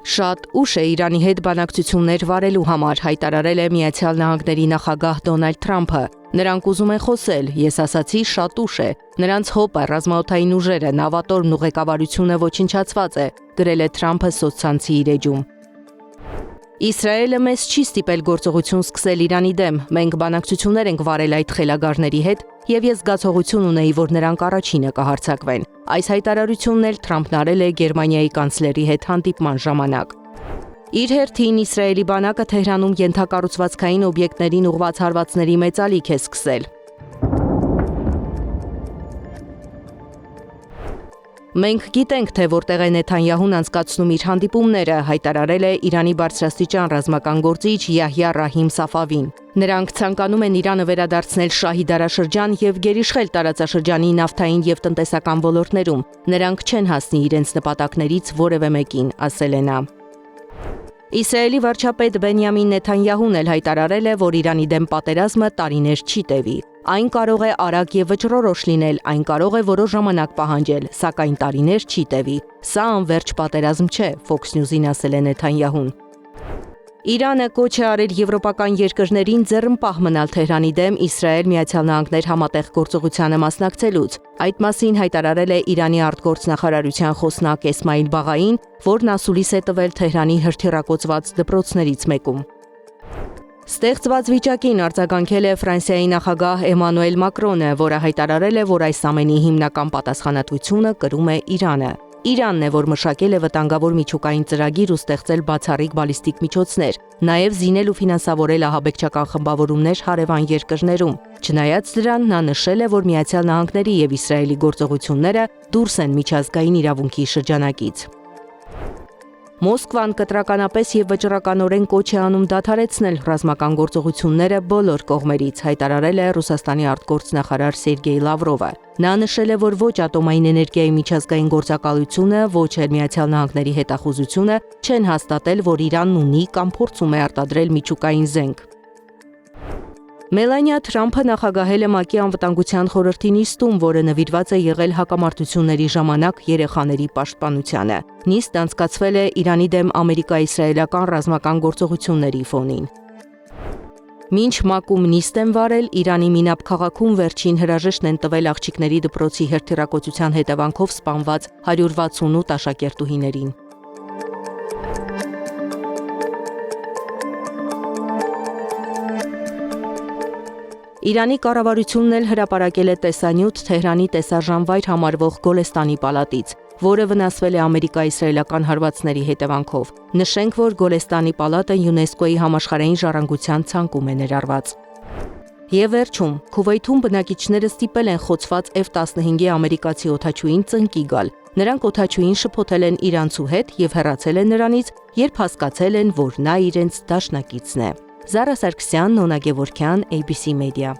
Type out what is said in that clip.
Շատ ուշ է Իրանի հետ բանակցություններ վարելու համար, հայտարարել է Միացյալ Նահանգների նախագահ Դոնալդ Թրամփը։ Նրանք ուզում են խոսել, ես ասացի շատ ուշ է։ Նրանց հոպը, ռազմաօդային ուժերը, նավատորմն ու ղեկավարությունը ոչնչացված է, գրել է Թրամփը սոցցանցի իր էջում։ Իսրայելը մեզ չի ստիպել գործողություն սկսել Իրանի դեմ, մենք բանակցություններ ենք վարել այդ խելագարների հետ եւ ես զգացողություն ունեի, որ նրանք առաջինը կհարձակվեն։ Այս հայտարարությունն էլ Թրամփն արել է Գերմանիայի կանցլերի հետ հանդիպման ժամանակ։ Իր հերթին Իսրայելի բանակը Թեհրանում ենթակառուցվածքային օբյեկտներին ուղղված հարվածների մեծ ալիք է սկսել։ Մենք գիտենք, թե որտեղ է Նեթանյահուն անցկացնում իր հանդիպումները, հայտարարել է Իրանի բարձրաստիճան ռազմական գործիչ Յահյա Ռահիմ Սաֆավին։ Նրանք ցանկանում են Իրանը վերադարձնել շահի դարաշրջան եւ գերիշխել տարածաշրջանի նավթային եւ տնտեսական ոլորտներում։ Նրանք չեն հասնի իրենց նպատակներից որևէ մեկին, ասել է նա։ Իսրայելի վարչապետ Բենյամին Նեթանյահուն էլ հայտարարել է, որ Իրանի դեմ պատերազմը տարիներ չի տևի։ Այն կարող է արագ եւ վճռորոշ լինել, այն կարող է որոշ ժամանակ պահանջել, սակայն տարիներ չի տևի։ Սա անվերջ պատերազմ չէ, Fox News-ին ասել է Նեթանյահուն։ Իրանը կոչ է արել եվրոպական երկրներին ձեռնպահ մնալ Թեհրանի դեմ Իսրայել-Միացյալ Նահանգներ համատեղ գործողությանը մասնակցելուց։ Այդ մասին հայտարարել է Իրանի արտգործնախարարության խոսնակ Էսմայիլ Բաղային, որն ասուլիս է տվել Թեհրանի հրթիռակոծված դպրոցներից մեկում։ Ստեղծված վիճակին արձագանքել է Ֆրանսիայի նախագահ Էմանուել Մակրոնը, որը հայտարարել է, որ այս ամենի հիմնական պատասխանատվությունը կրում է Իրանը։ Իրանն է, որ մշակել է վտանգավոր միջուկային ծրագիր ու ստեղծել բացառիկ բալիստիկ միջոցներ, նաև զինել ու ֆինանսավորել ահաբեկչական խմբավորումներ հարևան երկրներում։ Չնայած դրան, նա նշել է, որ Միացյալ Նահանգների եւ Իսրայելի գործողությունները դուրս են միջազգային իրավունքի շրջանակից։ Մոսկվան կտրականապես եւ վճռականորեն կոչ է անում դադարեցնել ռազմական գործողությունները բոլոր կողմերից, հայտարարել է Ռուսաստանի արտգործնախարար Սերգեյ Լավրովը։ Նա նշել է, որ ոչ ատոմային էներգիայի միջազգային գործակալությունը, ոչ էլ Միացյալ Նահանգների հետախուզությունը չեն հաստատել, որ Իրանն ունի կամ փորձում է արտադրել միջուկային զենք։ Մելանիա Թրամփը նախագահել է ՄԱԿ-ի անվտանգության խորհրդի նիստում, որը նվիրված է եղել հակամարտությունների ժամանակ երեխաների պաշտպանությանը։ Նիստն անցկացվել է Իրանի դեմ ամերիկա-իսրայելական ռազմական գործողությունների ֆոնին։ Մինչ ՄԱԿ-ում նիստ են վարել, Իրանի Մինաբ քաղաքում վերջին հրաժեշտն են տվել աղջիկների դպրոցի հրթիռակոծության հետևանքով սպանված 168 աշակերտուհիներին։ Իրանի կառավարությունն էլ հրապարակել է տեսանյութ Թեհրանի տեսարժանվայր համարվող Գոլեստանի պալատից, որը վնասվել է ամերիկա-իսրայելական հարվածների հետևանքով։ Նշենք, որ Գոլեստանի պալատը ՅՈՒՆԵՍԿՕ-ի համաշխարհային ժառանգության ցանկում է ներառված։ Եվ վերջում, Քուվեյթում բնակիչները ստիպել են խոցված F-15-ի ամերիկացի օդաչուին ծնկի գալ։ Նրանք օդաչուին շփոթել են իրանցու հետ եւ հեռացել են նրանից, երբ հասկացել են, որ նա իրենց դաշնակիցն է։ Զարա Սարգսյան, Նոնա Գևորգյան, ABC Media։